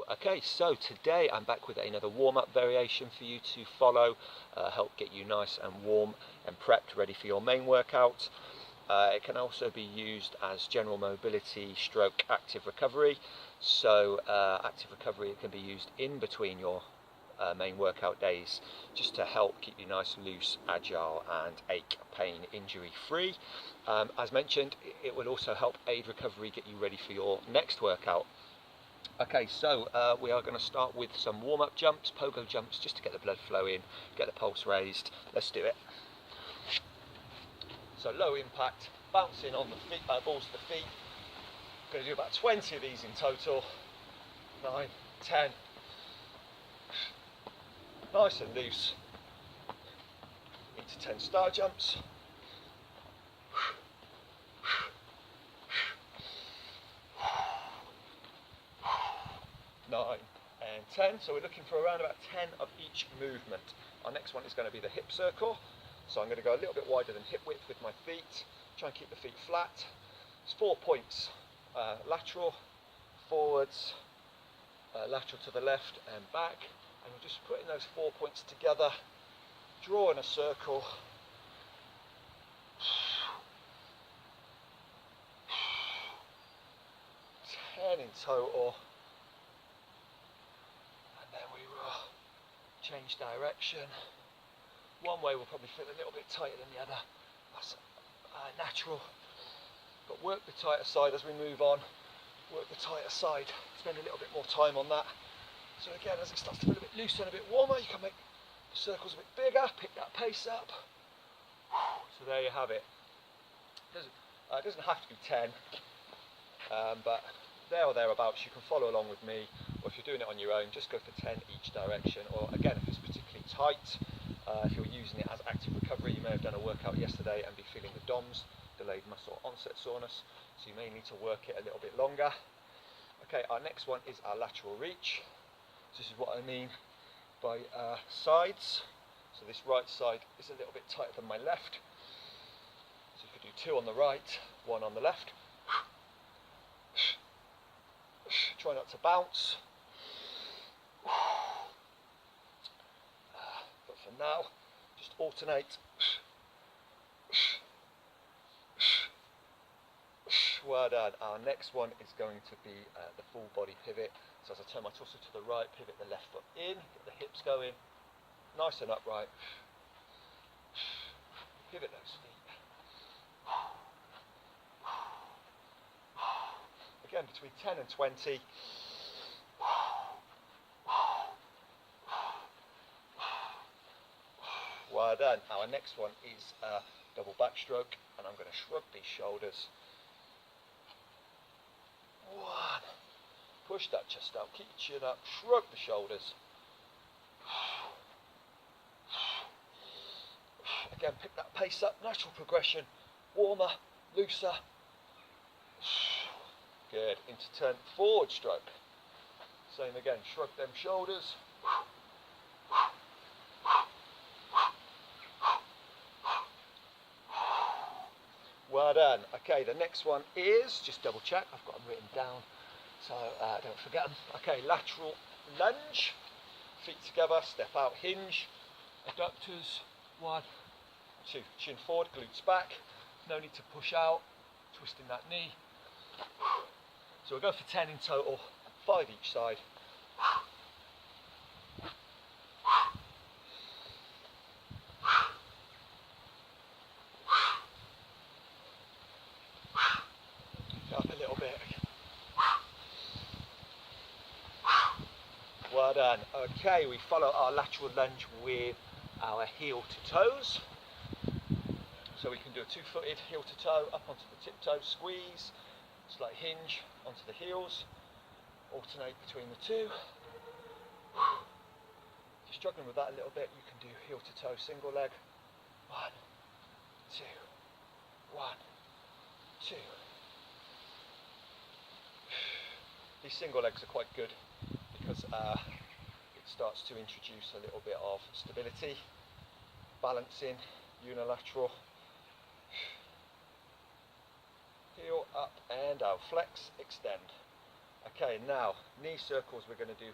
Okay, so today I'm back with another warm-up variation for you to follow, help get you nice and warm and prepped, ready for your main workout. It can also be used as general mobility stroke active recovery. So active recovery, it can be used in between your main workout days, just to help keep you nice, loose, agile and ache, pain, injury free. As mentioned, it will also help aid recovery, get you ready for your next workout. Okay, so we are going to start with some warm-up jumps, pogo jumps, just to get the blood flow in, get the pulse raised. Let's do it. So low impact, bouncing on the feet, balls to the feet. I'm going to do about 20 of these in total. 9, 10. Nice and loose. Into 10 star jumps. 9 and 10, so we're looking for around about 10 of each movement. Our next one is going to be the hip circle, so I'm going to go a little bit wider than hip width with my feet, try and keep the feet flat. It's 4 points, lateral, forwards, lateral to the left and back, and we're just putting those 4 points together, drawing a circle. 10 in total. Change direction. One way will probably feel a little bit tighter than the other. That's natural. But work the tighter side as we move on. Work the tighter side. Spend a little bit more time on that. So again, as it starts to feel a bit looser and a bit warmer, you can make the circles a bit bigger, pick that pace up. So there you have it. It doesn't have to be 10, but there or thereabouts, you can follow along with me, or if you're doing it on your own, just go for 10 each direction. Or again, if it's particularly tight, if you're using it as active recovery, you may have done a workout yesterday and be feeling the DOMS, delayed muscle onset soreness, so you may need to work it a little bit longer. Okay, our next one is our lateral reach. This is what I mean by sides. So this right side is a little bit tighter than my left. So you could do 2 on the right, 1 on the left. Try not to bounce. But for now, just alternate. Well done. Our next one is going to be the full body pivot. So as I turn my torso to the right, pivot the left foot in, get the hips going, nice and upright. Pivot those feet. Again, between 10 and 20. Well done. Our next one is a double backstroke, and I'm going to shrug these shoulders. 1. Push that chest out, keep your chin up, shrug the shoulders. Again, pick that pace up, natural progression, warmer, looser. Good. Into 10 forward stroke. Same again, shrug them shoulders. Well done. Okay, the next one is, just double check, I've got them written down, so don't forget them. Okay, lateral lunge. Feet together, step out, hinge. Adductors, 1, 2. Chin forward, glutes back. No need to push out, twisting that knee. So we'll go for 10 in total, 5 each side. Up a little bit. Well done. Okay, we follow our lateral lunge with our heel to toes. So we can do a 2-footed heel to toe, up onto the tiptoe, squeeze, slight hinge onto the heels, alternate between the two. If you're struggling with that a little bit, you can do heel to toe, single leg. 1, 2, 1, 2. These single legs are quite good because it starts to introduce a little bit of stability, balancing, unilateral. Heel up and out, flex, extend. Okay, now knee circles we're going to do.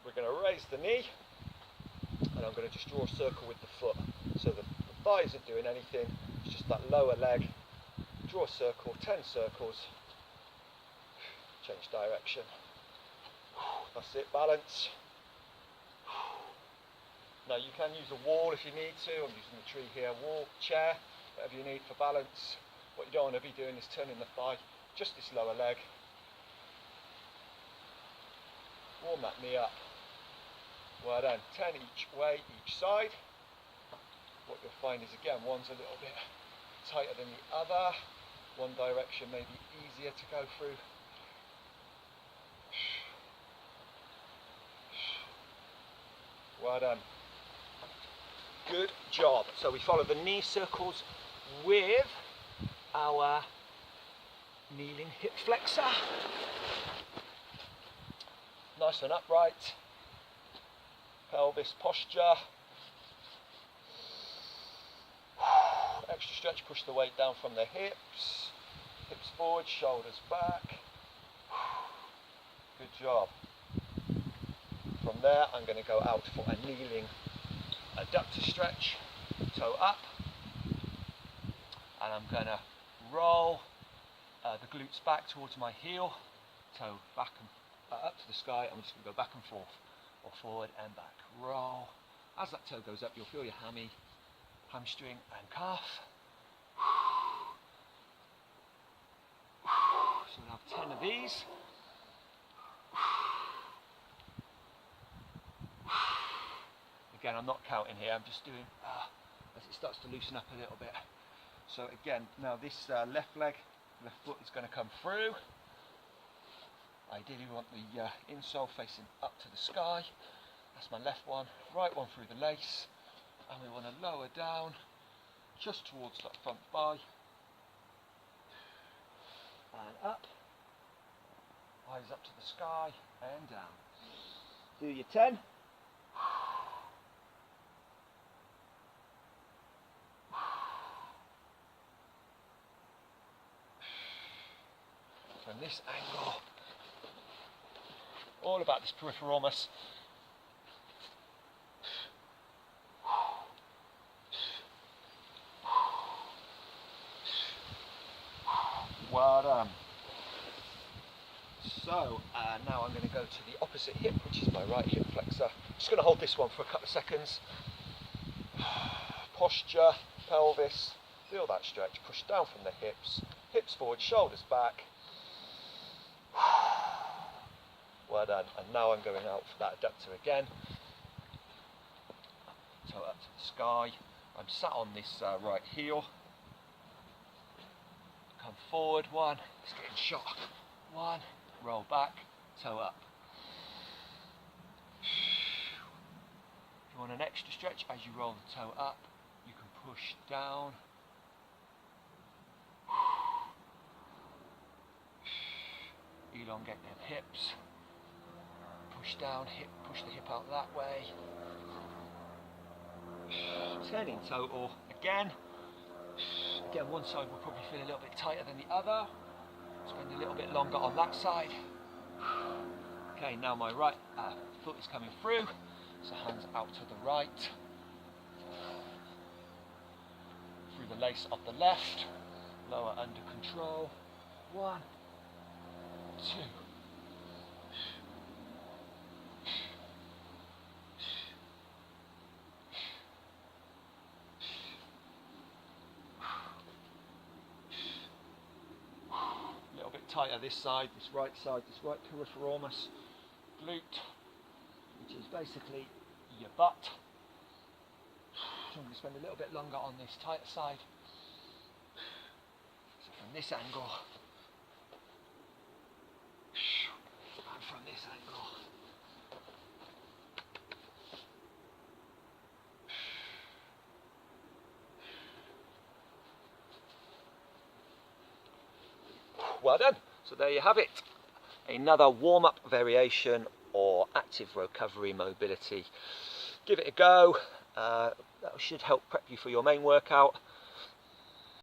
We're going to raise the knee, and I'm going to just draw a circle with the foot. So the thigh isn't doing anything, it's just that lower leg. Draw a circle, 10 circles, change direction. That's it, balance. Now you can use a wall if you need to. I'm using the tree here, wall, chair, whatever you need for balance. What you don't want to be doing is turning the thigh, just this lower leg. Warm that knee up. Well done, 10 each way, each side. What you'll find is, again, one's a little bit tighter than the other. One direction may be easier to go through. Well done. Good job. So we follow the knee circles with our kneeling hip flexor. Nice and upright. Pelvis posture. Extra stretch, push the weight down from the hips. Hips forward, shoulders back. Good job. From there, I'm going to go out for a kneeling adductor stretch. Toe up. And I'm going to roll the glutes back towards my heel. Toe back and up to the sky. I'm just going to go back and forth, or forward and back. Roll. As that toe goes up, you'll feel your hamstring and calf. So we'll have 10 of these. Again, I'm not counting here, I'm just doing as it starts to loosen up a little bit. So again, now this left leg, left foot is going to come through. Ideally we want the insole facing up to the sky. That's my left one. Right one through the lace. And we want to lower down just towards that front thigh. And up. Eyes up to the sky and down. Do your 10. From this angle, all about this piriformis. Well done. So now I'm going to go to the opposite hip, which is my right hip flexor. Just going to hold this one for a couple of seconds. Posture, pelvis, feel that stretch. Push down from the hips, hips forward, shoulders back. Well done. And now I'm going out for that adductor again. Toe up to the sky. I'm sat on this right heel. Come forward, one. It's getting shot. One. Roll back. Toe up. If you want an extra stretch as you roll the toe up, you can push down. Elongate them hips. Push down, push the hip out that way. 10 in total. Again, one side will probably feel a little bit tighter than the other. Spend a little bit longer on that side. Okay, now my right foot is coming through, so hands out to the right. Through the lace of the left, lower under control. 1, 2. Tighter this side, this right piriformis glute, which is basically your butt. So I'm going to spend a little bit longer on this tighter side. So from this angle, and from this angle. Well done. So there you have it. Another warm-up variation or active recovery mobility. Give it a go. That should help prep you for your main workout.